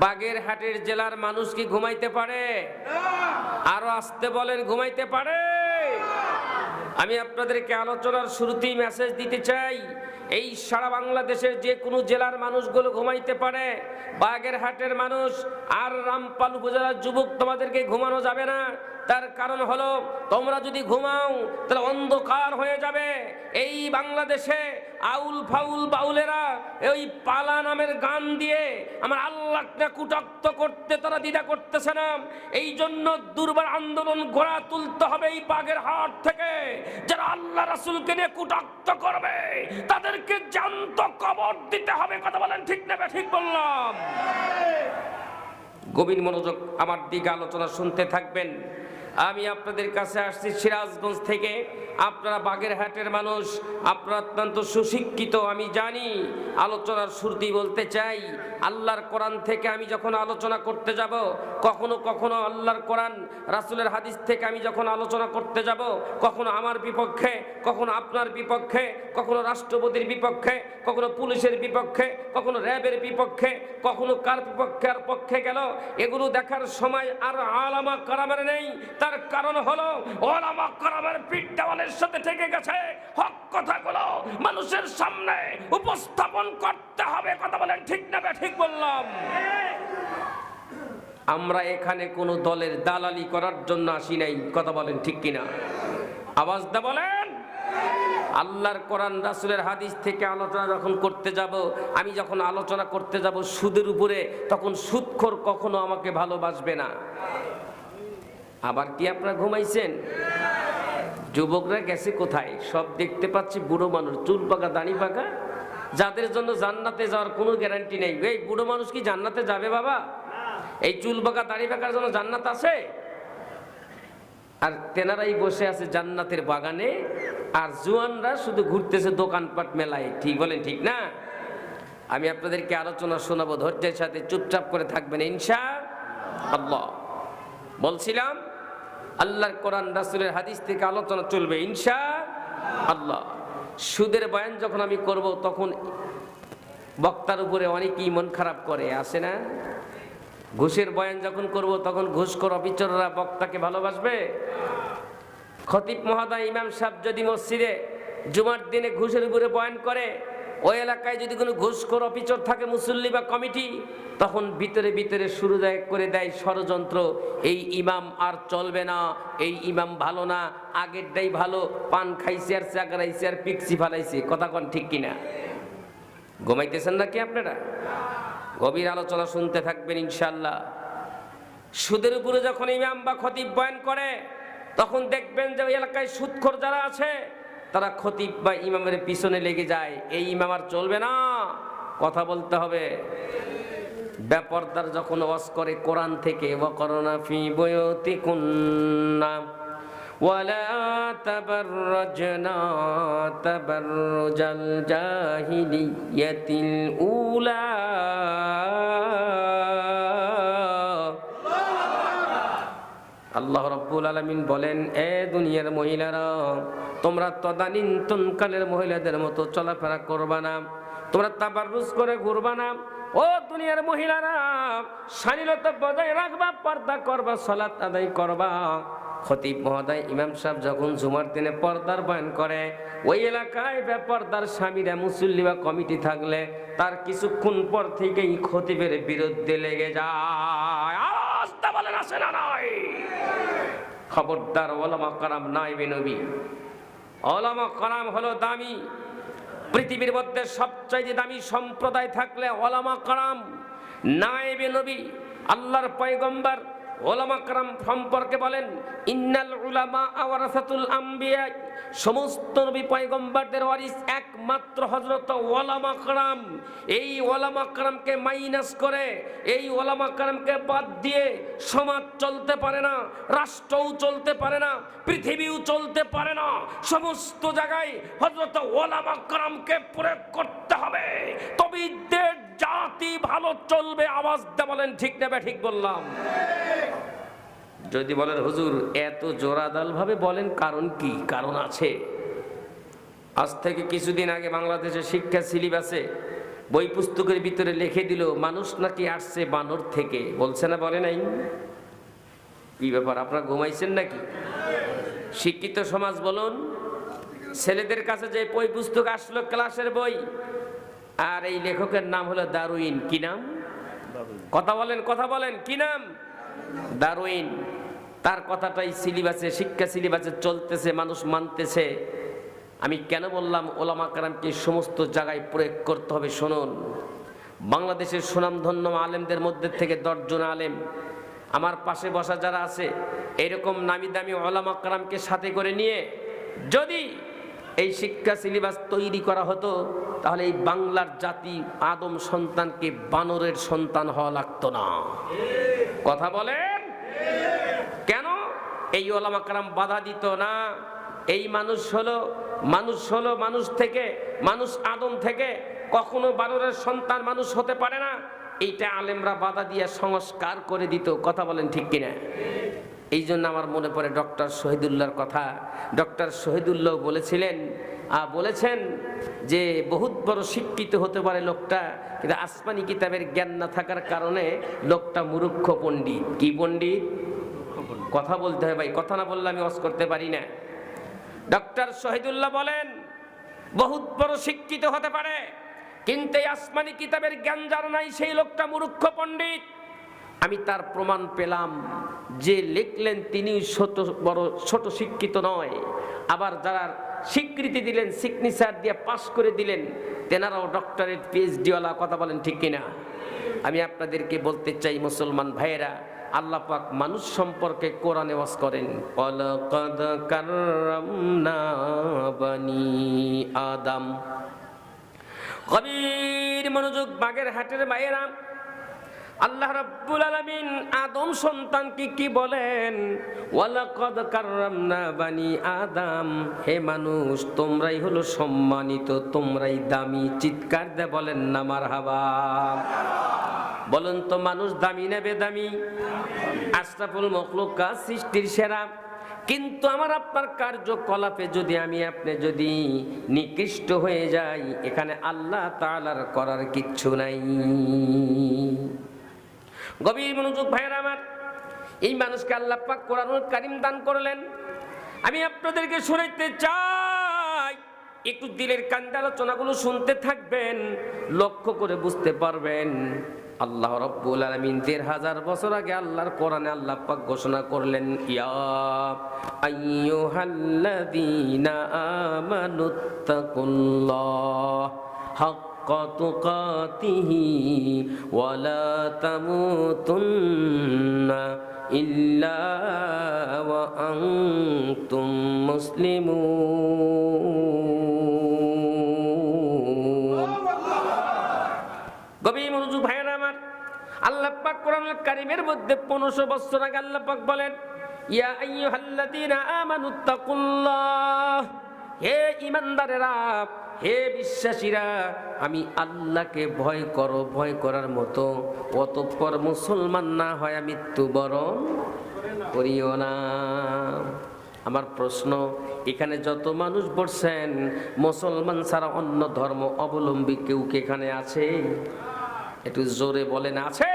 বাগেরহাটের জেলার মানুষ কি ঘুমাইতে পারে? আরো আসতে বলেন, ঘুমাইতে পারে? আমি আপনাদেরকে আলোচনার শুরুতেই মেসেজ দিতে চাই, এই সারা বাংলাদেশের যে কোনো জেলার মানুষগুলো ঘুমাইতে পারে, বাগেরহাটের মানুষ আর রামপাল উপজেলার যুবক তোমাদেরকে ঘুমানো যাবে না। তার কারণ হলো, তোমরা যদি ঘুমাও তাহলে অন্ধকার হয়ে যাবে। এই বাংলাদেশে আউল ফাউল বাউলেরা ওই পালা নামের গান দিয়ে আমার আল্লাহকে কুটাক্ত করতে তারা দ্বিধা করতেছে না। এই জন্য দুর্বার আন্দোলন গড়া তুলতে হবে এই বাগেরহাট থেকে। যারা আল্লাহ রাসূলকে নিয়ে কুটাক্ত করবে তাদেরকে জ্যান্ত কবর দিতে হবে। কথা বলেন ঠিক না? ঠিক বললাম? গভীর মনোযোগ আমার দিকে আলোচনা শুনতে থাকবেন। আমি আপনাদের কাছে আসছি সিরাজগঞ্জ থেকে। আপনারা বাগেরহাটের মানুষ, আপনারা অত্যন্ত সুশিক্ষিত, আমি জানি। আলোচনার শুরুতেই বলতে চাই, আল্লাহর কোরআন থেকে আমি যখন আলোচনা করতে যাব, কখনো কখনো আল্লাহর কোরআন রাসূলের হাদিস থেকে আমি যখন আলোচনা করতে যাব, কখনো আমার বিপক্ষে, কখনো আপনার বিপক্ষে, কখনো রাষ্ট্রপতির বিপক্ষে, কখনো পুলিশের বিপক্ষে, কখনো র্যাবের বিপক্ষে, কখনো কার বিপক্ষে আর পক্ষে গেল, এগুলো দেখার সময় আর আলামা কারামের নেই। তার কারণ হলো ওলামা কারামের পিঠ দেওয়ালের সাথে থেকে গেছে। হক কথাগুলো মানুষের সামনে উপস্থাপন করতে হবে। কথা বলেন ঠিক না? ঠিক বললাম? আমরা এখানে কোনো দলের দালালি করার জন্য আসি নাই। কথা বলেন ঠিক কিনা? আওয়াজ দা বলেন। আল্লাহর কোরআন রাসূলের হাদিস থেকে আলোচনা যখন করতে যাব, আমি যখন আলোচনা করতে যাব সুদের উপরে, তখন সুদখোর কখনো আমাকে ভালোবাসবে না। আবার কি আপনারা ঘুমাইছেন? যুবকরা গেছে কোথায়? সব দেখতে পাচ্ছি বুড়ো মানুষ, চুল পাকা দাড়ি পাকা, যাদের জন্য জান্নাতে যাওয়ার কোনো গ্যারান্টি নেই। এই বুড়ো মানুষ কি জান্নাতে যাবে বাবা? এই চুল পাকা দাড়ি পাকার জন্য জান্নাত আছে? আর তেনারাই বসে আছে জান্নাতের বাগানে, আর জুয়ানরা শুধু ঘুরতেছে দোকানপাট মেলায়। ঠিক বলেন ঠিক না? আমি আপনাদেরকে আলোচনা শোনাবো, ধৈর্যের সাথে চুপচাপ করে থাকবেন ইনশাআল্লাহ। বলছিলাম আল্লাহর কোরআন রাসূলের হাদিস থেকে আলোচনা চলবে ইনশাআল্লাহ। সুদের বয়ান যখন আমি করব, তখন বক্তার উপরে অনেকেই মন খারাপ করে, আসে না? ঘুষের বয়ান যখন করব, তখন ঘুষখোর অফিসাররা বক্তাকে ভালোবাসবে? খতিব মহোদয়, ইমাম সাহেব যদি মসজিদে জুমার দিনে ঘুষের উপরে বয়ান করে, ওই এলাকায় যদি কোনো ঘুষখোর অফিসার থাকে, মুসল্লি বা কমিটি, তখন ভিতরে ভিতরে শুরু করে দেয় ষড়যন্ত্র। এই ইমাম আর চলবে না, এই ইমাম ভালো না, আগেরটাই ভালো, পান খাইছে আর চাকরাইছে আর পিকসি ফালাইছে। কথা কন ঠিক কিনা? ঘুমাইতেছেন নাকি আপনারা? গভীর আলোচনা শুনতে থাকবেন ইনশাআল্লাহ। সুদের উপরে যখন ইমাম বা খতিব বয়ান করে, তখন দেখবেন যে ওই এলাকায় সুদখোর যারা আছে, তারা খতিব বা ইমামের পিছনে লেগে যায়। এই ইমাম আর চলবে না, কথা বলতে হবে। বেপরদার যখন ওয়াজ করে কোরআন থেকে, ওয়াকরনা ফি বুয়ুতিকুন্না ওয়ালা তাবাররাজনা তাবাররুজাল জাহিলিয়াতিল উলা, আল্লাহ রাব্বুল আলামিন বলেন, এ দুনিয়ার মহিলারা, তোমরা তদানীন্তনকালের মহিলাদের মতো চলাফেরা করবা না, তোমরা তাবাররুজ করে ঘুরবা না। ও দুনিয়ার মহিলারা, শালীনতা বজায় রাখবা, পর্দা করবা, সালাত আদায় করবা। খতিব মহোদয়, ইমাম সাহেব যখন জুমার দিনে পর্দার বয়ান করে, ওই এলাকায় বেপর্দার স্বামীরা, মুসল্লি বা কমিটি থাকলে, তার কিছুক্ষণ পর থেকেই খতিবের বিরুদ্ধে লেগে যায়। আস্তে বলেন, আসে না নাই? খবরদার, ওলামা কারাম নাইবে নবী। ওলামা কারাম হলো দামি। পৃথিবীর মধ্যে সবচাইতে দামি সম্প্রদায় থাকলে ওলামা কারাম, নায়েবে নবী। আল্লাহর পয়গম্বর ওলামা কারাম সম্পর্কে বলেন, ইন্নাল উলামা ওয়ারাসাতুল আম্বিয়া, সমস্ত নবী পয়গম্বরদের ওয়ারিস একমাত্র হযরত ওলামা কারাম। এই ওলামা কারামকে মাইনাস করে, এই ওলামা কারামকে বাদ দিয়ে সমাজ চলতে পারে না, রাষ্ট্রও চলতে পারে না, পৃথিবীও চলতে পারে না। সমস্ত জায়গায় হযরত ওলামা কারামকে প্রয়োগ করতে হবে, তবেই দেশ জাতি ভালো চলবে। আওয়াজ দিয়ে বলেন ঠিক না? ঠিক বললাম? যদি বলেন হুজুর এত জোরাদাল ভাবে বলেন, কারণ কি? কারণ আছে। আজ থেকে কিছুদিন আগে বাংলাদেশের শিক্ষা সিলেবাসে বই পুস্তকের ভিতরে লিখে দিল মানুষ নাকি আসছে বানর থেকে, বলছে না বলে নাই? কি ব্যাপার, আপনারা ঘুমাইছেন নাকি? শিক্ষিত সমাজ বলুন, ছেলেদের কাছে যে বই পুস্তক আসলো ক্লাসের বই, আর এই লেখকের নাম হলো ডারউইন। কি নাম? কথা বলেন কি নাম? ডারউইন। তার কথাটাই সিলেবাসে, শিক্ষা সিলেবাসে চলতেছে, মানুষ মানতেছে। আমি কেন বললাম ওলামা কেরামকে সমস্ত জায়গায় প্রয়োগ করতে হবে? শুনুন, বাংলাদেশের সুনামধন্য আলেমদের মধ্যে থেকে 10 জন আলেম, আমার পাশে বসা যারা আছে, এরকম নামি দামি ওলামা কেরামকে সাথে করে নিয়ে যদি এই শিক্ষা সিলেবাস তৈরি করা হতো, তাহলে এই বাংলার জাতি আদম সন্তানকে বানরের সন্তান হওয়া লাগতো না। কথা বলেন কেন? এই ওলামা কেরাম বাধা দিত না। এই মানুষ হলো মানুষ থেকে, মানুষ আদম থেকে, কখনো বানরের সন্তান মানুষ হতে পারে না। এইটা আলেমরা বাধা দিয়ে সংস্কার করে দিত। কথা বলেন ঠিক কিনা? এই জন্য আমার মনে পড়ে ডক্টর শহীদুল্লাহর কথা। ডক্টর শহীদুল্লাহ বলেছেন যে বহুত বড় শিক্ষিত হতে পারে লোকটা, কিন্তু আসমানি কিতাবের জ্ঞান না থাকার কারণে লোকটা মূর্খ পণ্ডিত। কি পণ্ডিত? কথা বলতে হয় ভাই, কথা না বললে আমি ওয়াজ করতে পারি না। ডক্টর শহীদুল্লাহ বলেন বহুত বড় শিক্ষিত হতে পারে, কিন্তু এই আসমানি কিতাবের জ্ঞান যার নাই সেই লোকটা মূর্খ পণ্ডিত। আমি তার প্রমাণ পেলাম, যে লিখলেন তিনি ছোট শিক্ষিত নয়, আবার যারা স্বীকৃতি দিলেন, সিগনেচার দিয়ে পাশ করে দিলেন, তেনারাও ডক্টরেট পিএইচডিওয়ালা। কথা বলেন ঠিক কিনা? আমি আপনাদেরকে বলতে চাই মুসলমান ভাইয়েরা, আল্লাহ পাক মানুষ সম্পর্কে কোরআনে ওয়াজ করেন, ওয়ালাকাদ কাররামনা বানি আদম। গভীর মনোযোগ, বাগেরহাটের ভাইয়েরা, আল্লাহ রাব্বুল আলামিন আদম সন্তানকে কি বলেন? ওয়ালাকাদ কাররামনা বানি আদম। হে মানুষ, তোমরাই হলো সম্মানিত, তোমরাই দামি। চিৎকার দিয়ে বলেন না মারহাবা। বলুন তো, মানুষ দামি না বেদামি? আশরাফুল মাখলুকাত, সৃষ্টির সেরা। কিন্তু আমার আপনার কার্যকলাপে যদি আপনি যদি নিকৃষ্ট হয়ে যাই, এখানে আল্লাহ তাআলার করার কিচ্ছু নাই। গভীর মনোযোগ ভাইয়েরা আমার, এই মানুষকে আল্লাহ পাক কোরআনুল কারীম দান করলেন। আমি আপনাদেরকে শোনাইতে চাই, একটু দিলের কান্দে আলোচনাগুলো শুনতে থাকবেন, লক্ষ্য করে বুঝতে পারবেন। আল্লাহ রাব্বুল আলামিন ১,৫০০ বছর আগে আল্লাহর কোরআনে আল্লাহ পাক ঘোষণা করলেন, ইয়া আইয়ুহাল্লাযীনা আমানুত্তাকুল্লাহ হাক্কা তুকাতিহি ওয়া লা তামুতুন্না ইল্লা ওয়া আনতুম মুসলিমুন। গভীর মনোযোগ ভাইয়েরা আমার, আল্লাহ পাক কোরআনুল কারীমের মধ্যে 1500 বছর আগে আল্লাহ পাক বলেন, ইয়া আইয়ুহাল্লাযীনা আমানুত্তাকুল্লাহ। হে ঈমানদারেরা, হে বিশ্বাসীরা, আমি আল্লাহকে ভয় করো, ভয় করার মতো। অতঃপর মুসলমান না হয় মৃত্যুবরণ করিও না। আমার প্রশ্ন, এখানে যত মানুষ বসছেন, মুসলমান ছাড়া অন্য ধর্ম অবলম্বী কেউ কি এখানে আছে? একটু জোরে বলেন, আছে?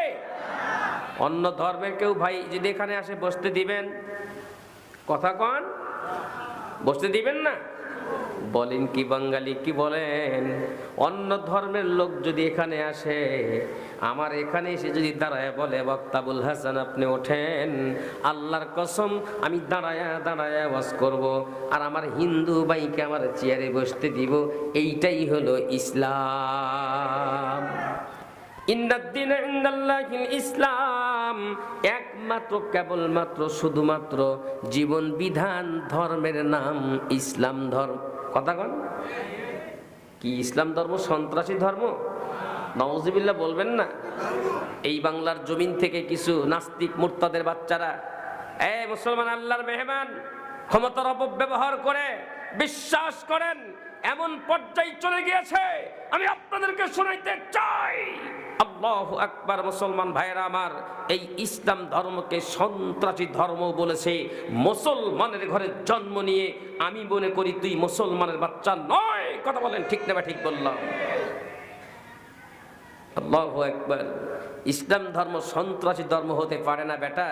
অন্য ধর্মের কেউ ভাই যদি এখানে আসে বসতে দিবেন? কথা কন, বসতে দিবেন না? বলেন কি বাঙালি, কি বলেন? অন্য ধর্মের লোক যদি এখানে আসে, আমার এখানে এসে যদি দাঁড়ায় বলে, বক্তাবুল হাসান আপনি ওঠেন, আল্লাহর কসম আমি দাঁড়ায় ওয়াজ করব, আর আমার হিন্দু ভাইকে আমার চেয়ারে বসতে দিব। এইটাই হলো ইসলাম। ইন্নাদ-দীন ইনদাল্লাহিল ইসলাম। একমাত্র, কেবলমাত্র, শুধুমাত্র জীবন বিধান ধর্মের নাম ইসলাম ধর্ম। কথা কন, কি ইসলাম ধর্ম সন্ত্রাসী ধর্ম? নাউজুবিল্লাহ বলবেন না। এই বাংলার জমিন থেকে কিছু নাস্তিক মুরতাদের বাচ্চারা, মুসলমান আল্লাহর মেহমান, ক্ষমতার অপব্যবহার করে বিশ্বাস করেন এমন পর্যায়ে চলে গিয়েছে। আমি আপনাদেরকে শোনাইতে চাই, আল্লাহু আকবার। মুসলমান ভাইয়েরা আমার, এই ইসলাম ধর্মকে সন্ত্রাসী ধর্ম বলেছে। মুসলমানের ঘরে জন্ম নিয়ে আমি মনে করি তুই মুসলমানের বাচ্চা নয়। কথা বলেন ঠিক না? ঠিক বললাম? আল্লাহু আকবার। ইসলাম ধর্ম সন্ত্রাসী ধর্ম হতে পারে না বেটা,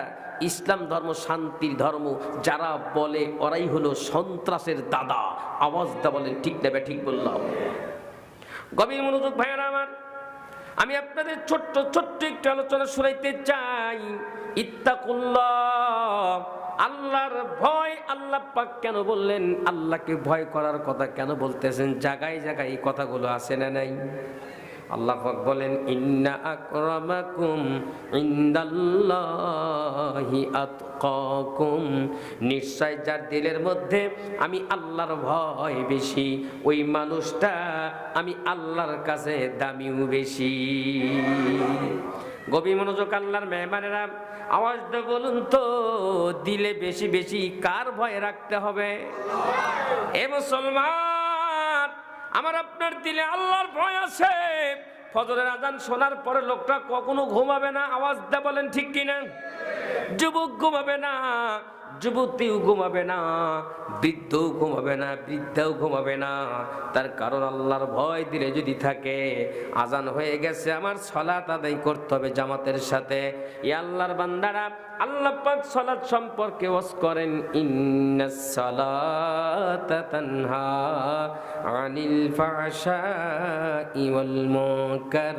ইসলাম ধর্ম শান্তির ধর্ম। যারা বলে ওরাই হলো সন্ত্রাসের দাদা। আওয়াজটা বলেন ঠিক নেবে, ঠিক বললাম? গভীর মনোযোগ ভাইয়েরা আমার, আমি আপনাদের ছোট্ট ছোট্ট একটু আলোচনা শুনাইতে চাই। ইত্তাকুল্লাহ, আল্লাহর ভয়। আল্লাহ পাক কেন বললেন? আল্লাহকে ভয় করার কথা কেন বলতেছেন? জায়গায় জায়গায় এই কথাগুলো আছে না নাই? আল্লাহ পাক বলেন, ইন্না আকরামাকুম ইনদাল্লাহি আতকাকুম, নিশ্চয় যার দিলের মধ্যে আমি আল্লাহর ভয় বেশি, ওই মানুষটা আমি আল্লাহর কাছে দামিও বেশি। গভীর মনোযোগ আল্লাহর মেহমানেরা, আওয়াজ দিয়ে বলুন তো, দিলে বেশি বেশি কার ভয় রাখতে হবে? এ মুসলমান, আমার আপনার দিলে আল্লাহর ভয় আছে। ফজরের আজান শোনার পরে লোকটা কখনো ঘুমাবে না। আওয়াজ দিয়ে বলেন ঠিক কিনা? যুবক ঘুমাবে না, যুবতীও ঘুমাবে না, বৃদ্ধও ঘুমাবে না, বৃদ্ধাও ঘুমাবে না। তার কারণ আল্লাহর ভয় দিলে যদি থাকে, আজান হয়ে গেছে, আমার সালাত আদায় করতে হবে জামাতের সাথে। এই আল্লাহর বান্দারা, আল্লাহ পাক সালাত সম্পর্কে ওয়াজ করেন, ইন্নাস সালাতা তানহা আনিল ফাহশাই ওয়াল মুনকার,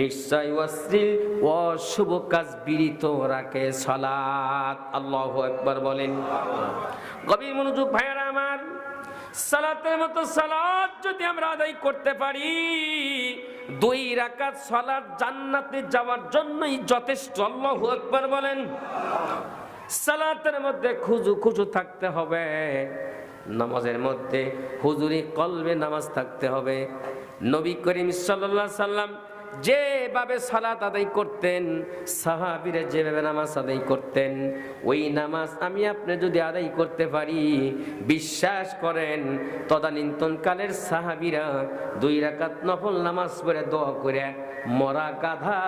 নিশ্চয় অশ্লীল ও শুভ কাজ বিরত রাখে সালাত। আল্লাহু আকবার বলেন। গভীর মনোযোগ ভাইয়েরা আমার, সালাতের মতো সালাত যদি আমরা আদায় করতে পারি, 2 রাকাত সালাত জান্নাতে যাওয়ার জন্যই যথেষ্ট। আল্লাহু আকবার বলেন। সালাতের মধ্যে খুজু থাকতে হবে, নামাজের মধ্যে হুজুরি কলবে নামাজ থাকতে হবে। নবী করিম সাল্লাল্লাহু আলাইহি সাল্লাম যেভাবে সালাত আদায় করতেন, সাহাবীরা যেভাবে নামাজ আদায় করতেন, ওই নামাজ আমি আপনি যদি আদায় করতে পারি, বিশ্বাস করেন তদানীন্তনকালের সাহাবীরা 2 রাকাত নফল নামাজ পড়ে দোয়া করে মরা গাধা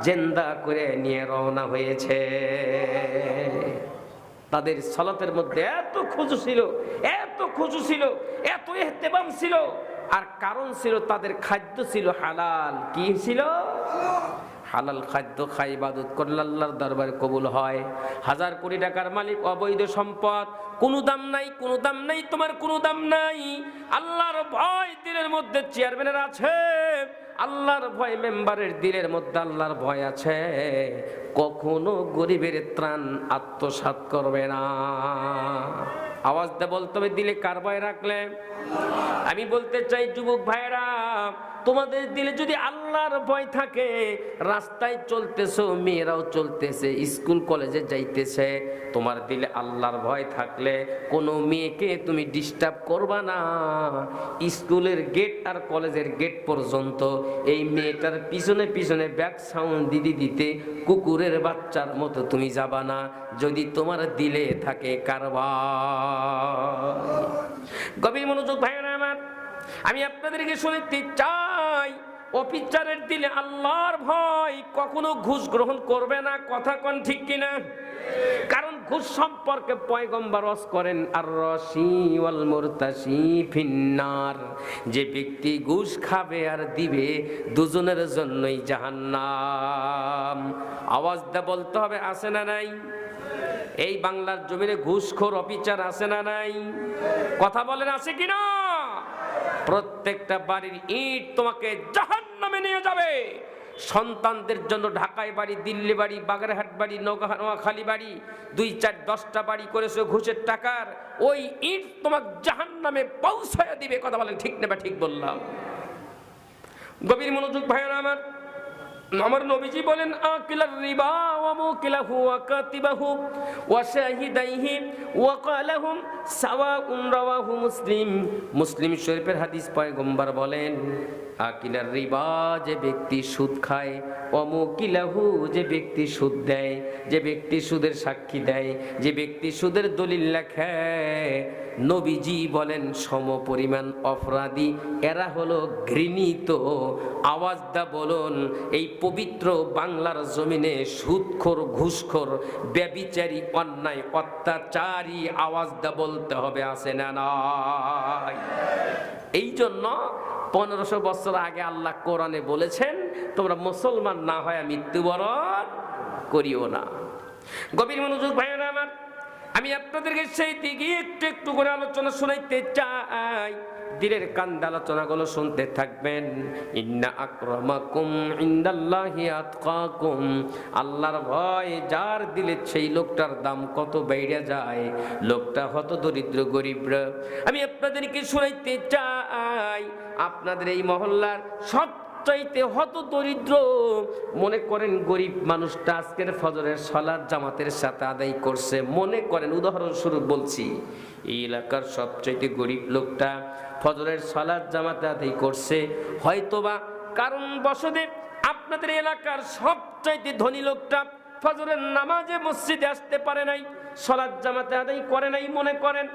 জিন্দা করে নিয়ে রওনা হয়েছে। তাদের সালাতের মধ্যে এত খুশু ছিল, এত খুশু ছিল, এত ইহতিমাম ছিল। আর কারণ ছিল, তাদের খাদ্য ছিল হালাল। কি ছিল? হালাল খাদ্য খাই ইবাদত করলে আল্লাহর দরবারে কবুল হয়। 1000 কোটি টাকার মালিক, অবৈধ সম্পদ, কোনো দাম নাই, কোনো দাম নাই, তোমার কোনো দাম নাই। আল্লাহর ভয় দিলের মধ্যে চেয়ারম্যানের আছে, আল্লাহর ভয় মেম্বারের দিলের মধ্যে আল্লাহর ভয় আছে, কখনো গরিবের ত্রাণ আত্মসাৎ করবে না। আওয়াজ দিয়ে বলতে হবে, দিলে কার ভয় রাখলে? আমি বলতে চাই যুবক ভাইরা, তোমাদের দিলে যদি আল্লাহর ভয় থাকে, রাস্তায় চলতেছো, মেয়েরাও চলতেছে, স্কুল কলেজে যাইতেছে, তোমার দিলে আল্লাহর ভয় থাকলে কোনো মেয়েকে তুমি ডিস্টার্ব করবা না। স্কুলের গেট আর কলেজের গেট পর্যন্ত এই মেয়েটার পিছনে পিছনে ব্যাক সাউন্ড দিতে কুকুরের বাচ্চার মতো তুমি যাবা না, যদি তোমার দিলে থাকে কারবার। গভীর মনোযোগ ভাইয়েরা আমার, আমি আপনাদেরকে শুনতে চাই, অফিসারের দিলে আল্লাহর ভয়, কখনো ঘুষ গ্রহণ করবে না। কথা কোন ঠিক কিনা? কারণ ঘুষ সম্পর্কে পয়গম্বর ওয়াজ করেন, আর রশি ওয়াল মুরতাশি ফিন্নার, যে ব্যক্তি ঘুষ খাবে আর দিবে, দুজনের জন্যই জাহান্নাম। আওয়াজ দিয়ে বলতে হবে, আছে না নাই? এই বাংলার জমিনে ঘুষখোর অফিসার আছে না নাই? কথা বলেন, আছে কিনা? প্রত্যেকটা বাড়ির ইট তোমাকে জাহান্নামে নিয়ে যাবে। সন্তানদের জন্য ঢাকায় বাড়ি, দিল্লি বাড়ি, বাগেরহাট বাড়ি, নোয়াখালী বাড়ি, 2-4-10টা বাড়ি করেছো ঘুষের টাকার, ওই ইট তোমাকে জাহান্নামে পৌঁছায় দিবে। কথা বলেন ঠিক না? ঠিক বললাম। গভীর মনোযোগ ভাইয়েরা আমার, আমার নবীজি বলেন, আকিলার রিবা ওয়া মুকিলাহু ওয়া কাতিবাহু ওয়া শাহিদাইহি ওয়া কালাহুম সাওয়াউন, রাওয়াহু মুসলিম। মুসলিম শরীফের হাদিস, পয়গম্বর বলেন, আকিলার রিবা, যে ব্যক্তি সুদ খায়, ওয়া মুকিলাহু, যে ব্যক্তি সুদ দেয়, যে ব্যক্তি সুদের সাক্ষী দেয়, যে ব্যক্তি সুদের দলিল লেখে, নবীজি বলেন সমপরিমাণ অপরাধী, এরা হলো ঘৃণিত। আওয়াজ দা বলুন, এই পবিত্র বাংলার জমিনে সুদখোর, ঘুষখোর, ব্যভিচারী, অন্যায়, অত্যাচারী, আওয়াজ দা বলতে হবে, আছে না নাই? এই জন্য 1500 বছর আগে আল্লাহ কোরআনে বলেছেন, তোমরা মুসলমান না হয় মৃত্যুবরণ করিও না। গভীর মনোযোগ ভাইয়েরা আমার, আমি আপনাদেরকে সেই দিকে একটু একটু করে আলোচনা শোনাইতে চাই। দিলের কান্দে আলোচনাগুলো শুনতে থাকবেন। ইন্না আকরামাকুম ইনদাল্লাহি আতকাকুম, আল্লাহর ভয় যার দিলে সেই লোকটার দাম কত বেড়ে যায়। লোকটা হত দরিদ্র গরিবরা। আমি আপনাদেরকে শোনাইতে চাই, আপনাদের এই মহল্লার সবচাইতে হত দরিদ্র মনে করেন গরিব মানুষটা আজকের ফজরের সালাত জামাতের সাথে আদায় করছে। মনে করেন, উদাহরণস্বরূপ বলছি, এই এলাকার সবচাইতে গরিব লোকটা ফজরের সালাত জামাতে আদায় করছে। হয়তোবা কারণ বশতে আপনাদের এলাকার সবচাইতে ধনী লোকটা ফজরের নামাজে মসজিদে আসতে পারে নাই, সালাত জামাতে আদায় করে নাই মনে করেন,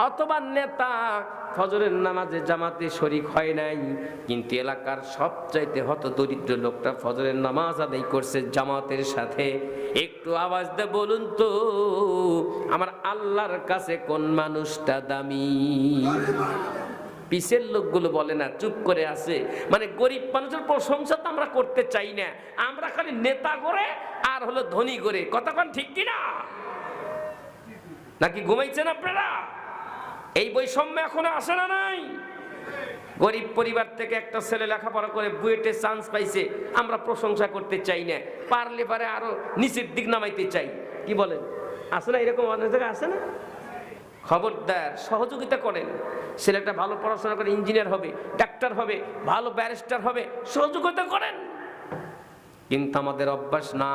অথবা নেতা ফজরের নামাজে জামাতে শরীক হয় নাই, কিন্তু এলাকার সবচাইতে হত দরিদ্র লোকটা ফজরের নামাজ আদায় করছে জামাতের সাথে। একটু আওয়াজ দিয়ে বলুন তো, আমার আল্লাহর কাছে কোন মানুষটা দামি? পিছের লোকগুলো বলে না, চুপ করে আছে। মানে গরিব মানুষের প্রশংসা তো আমরা করতে চাই না, আমরা খালি নেতা করে আর হলো ধনী করে। কথা কোন ঠিক কিনা? নাকি ঘুমাইছেন আপনারা? এই বৈষম্য এখনো আসে না? নাই? গরিব পরিবার থেকে একটা ছেলে লেখাপড়া করে বুয়েটে চান্স পাইছে, আমরা প্রশংসা করতে চাই না, পারলে পারে আরো নিচের দিক নামাইতে চাই। কি বলেন? আসে না? এরকম অনেক জায়গায় আসে না? খবরদার, সহযোগিতা করেন। ছেলেটা ভালো পড়াশোনা করে ইঞ্জিনিয়ার হবে, ডাক্তার হবে, ভালো ব্যারিস্টার হবে, সহযোগিতা করেন। কিন্তু আমাদের অভ্যাস না,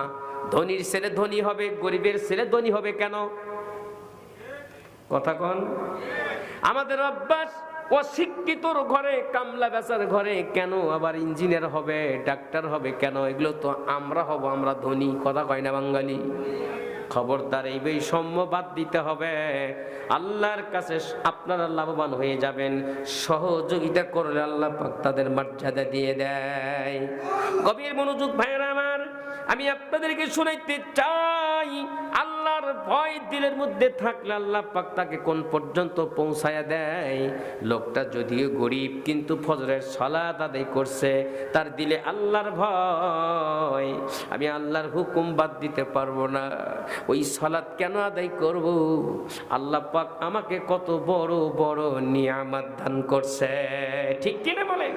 ধনীর ছেলে ধনী হবে, গরিবের ছেলে ধনী হবে কেন? কথা কন। আমাদের অভ্যাস, অশিক্ষিতর ঘরে, কামলা বেচার ঘরে কেন আবার ইঞ্জিনিয়ার হবে, ডাক্তার হবে কেন? এগুলো তো আমরা হব, আমরা ধনী। কথা কয় না বাঙালি? খবরদার, এই বৈষম্য বাদ দিতে হবে। আল্লাহর কাছে আপনারা লাভবান হয়ে যাবেন। সহযোগিতা করলে আল্লাহ পাক তাদের মর্যাদা দিয়ে দেয়। গভীর মনোযোগ ভাইয়েরা আমার, আমি আপনাদেরকে শোনাইতে চাই, আল্লাহর ভয় দিলের মধ্যে থাকলে আল্লাহ পাক তাকে কোন পর্যন্ত পৌঁছায়া দেয়। লোকটা যদিও গরিব কিন্তু ফজরের সালাত আদায় করছে, তার দিলে আল্লাহর ভয়। আমি আল্লাহর হুকুম বাদ দিতে পারবো না। ওই সালাত কেন আদায় করব? আল্লাহ পাক আমাকে কত বড় বড় নিয়ামত দান করছে। ঠিক কিনা বলেন?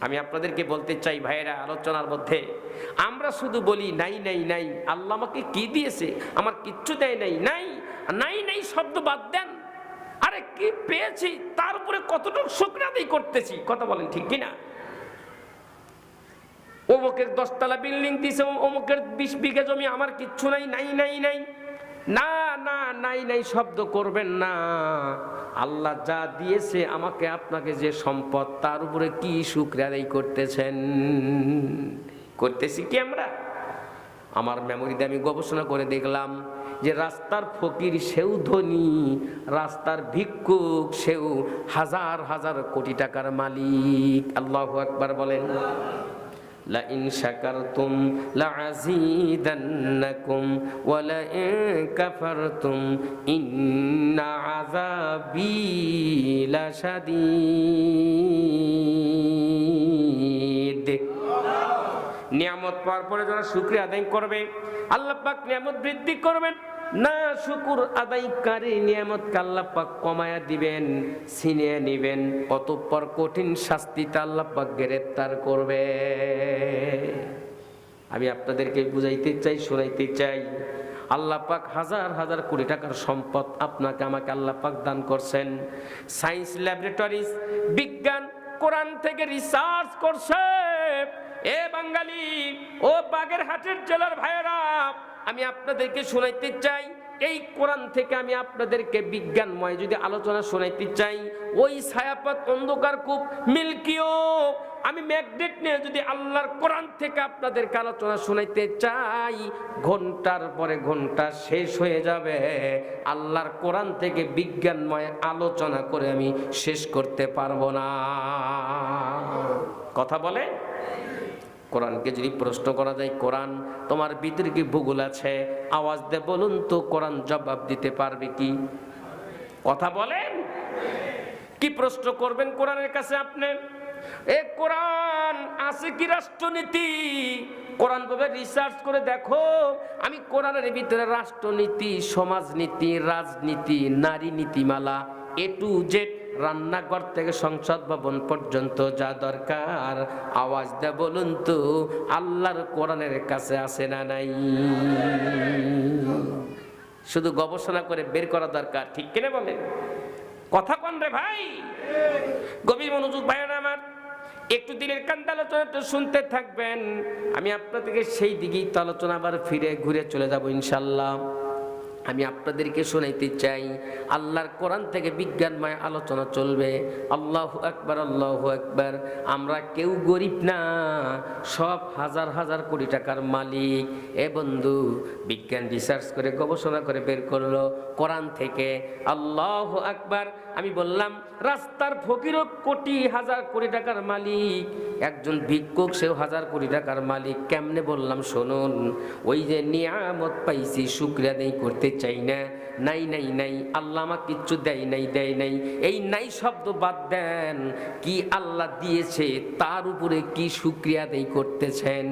আমি আপনাদেরকে বলতে চাই ভাইয়েরা, আলোচনার মধ্যে আমরা শুধু বলি নাই নাই নাই, আল্লাহ আমাকে কি দিয়েছে? আমার কিচ্ছু দেয় নাই। নাই নাই নাই শব্দ বাদ দেন। আরে কি পেয়েছি তার উপরে কতটুকু শুকরিয়া আদায় করতেছি। কথা বলেন ঠিক কিনা? অমুকের 10 তলা বিল্ডিং দিয়েছে, অমুকের 20 বিঘা জমি, আমার কিচ্ছু নাই। নাই নাই নাই না না, নাই নাই শব্দ করবেন না। আল্লাহ যা দিয়েছে আমাকে আপনাকে, যে সম্পদ, তার উপরে কি শুকরিয়া আদায় করতেছেন? করতেছি কি আমরা? আমার মেমোরিতে আমি গবেষণা করে দেখলাম যে রাস্তার ফকির সেও ধনী, রাস্তার ভিক্ষুক সেও হাজার হাজার কোটি টাকার মালিক। আল্লাহু আকবার বলেন। লা ইন শাকারতুম লাযীদান্নাকুম ওয়া লা ইন কাফারতুম ইন্না আযাবী লাশাদীদ। নিয়ামত পাওয়ার পরে যারা শুকরিয়া আদায় করবে, আল্লাহ পাক নিয়ামত বৃদ্ধি করবেন না। শুকুর আদায়কারী নিয়ামতকে আল্লাহ পাক কমায়া দিবেন, ছিনিয়ে নিবেন, অতঃপর কঠিন শাস্তিতে আল্লাহ পাক গ্রেফতার করবে। আমি আপনাদেরকে বুঝাইতে চাই, শোনাইতে চাই, আল্লাহ পাক হাজার হাজার কোটি টাকার সম্পদ আপনাকে আমাকে আল্লাহ পাক দান করছেন। সায়েন্স ল্যাবরেটরিজ, বিজ্ঞান কোরআন থেকে রিসার্চ করছে। এ বাঙালি, ও বাগেরহাটের জেলার ভাইয়েরা, আমি আপনাদেরকে শোনাইতে চাই, এই কোরআন থেকে আমি আপনাদেরকে বিজ্ঞানময় যদি আলোচনা শোনাইতে চাই, ওই ছায়াপথ অন্ধকার কূপ মিল্কিও আমি ম্যাগনেট নিয়ে যদি আল্লাহর কোরআন থেকে আপনাদেরকে আলোচনা শোনাইতে চাই, ঘন্টার পরে ঘন্টা শেষ হয়ে যাবে। আল্লাহর কোরআন থেকে বিজ্ঞানময় আলোচনা করে আমি শেষ করতে পারবো না। কথা বলে? কোরআনকে যদি প্রশ্ন করা যায়, কোরআন তোমার ভিতরে কি ভূগোল আছে? আওয়াজ দিয়ে বলুন তো, কোরআন জবাব দিতে পারবে কি? কথা বলেন। কি প্রশ্ন করবেন কোরআনের কাছে আপনি? এ কোরআন আছে কি রাষ্ট্রনীতি? কোরআন ভাবে রিসার্চ করে দেখো। আমি কোরআনের ভিতরে রাষ্ট্রনীতি, সমাজনীতি, রাজনীতি, নারী নীতিমালা, এ টু জেড, রান্নাঘর থেকে সংসদ ভবন পর্যন্ত যা দরকার, আওয়াজ দে বলুন তো আল্লাহর কোরআনের কাছে আছে না নাই? শুধু গবেষণা করে বের করা দরকার, ঠিক কিনা বলেন? কথা কোন রে ভাই? গভীর মনোযোগ ভাইরা আমার, একটু দিলের কান্দ আলোচনাটা শুনতে থাকবেন। আমি আপনাদেরকে সেই দিকেই তো আলোচনা আবার ফিরে ঘুরে চলে যাব ইনশাল্লাহ। আমি আপনাদেরকে শোনাইতে চাই, আল্লাহর কোরআন থেকে বিজ্ঞানময় আলোচনা চলবে। আল্লাহু আকবার, আল্লাহু আকবার। আমরা কেউ গরিব না, সব হাজার হাজার কোটি টাকার মালিক। এ বন্ধু, বিজ্ঞান রিসার্চ করে গবেষণা করে বের করলো কোরআন থেকে। আল্লাহু আকবার। আমি বললাম রাস্তার ফকিরও কোটি হাজার কোটি টাকার মালিক, একজন ভিক্ষুক সেও হাজার কোটি টাকার মালিক। কেমনে বললাম শুনুন। ওই যে নিয়ামত পাইছি শুকরিয়া আদায় করতে চাই না, নাই নাই নাই, আল্লাহ আমাকে কিচ্ছু দেয় নাই। এই নাই শব্দ বাদ দেন, কি আল্লাহ দিয়েছে তার উপরে কি শুকরিয়া আদায় করতেছেন?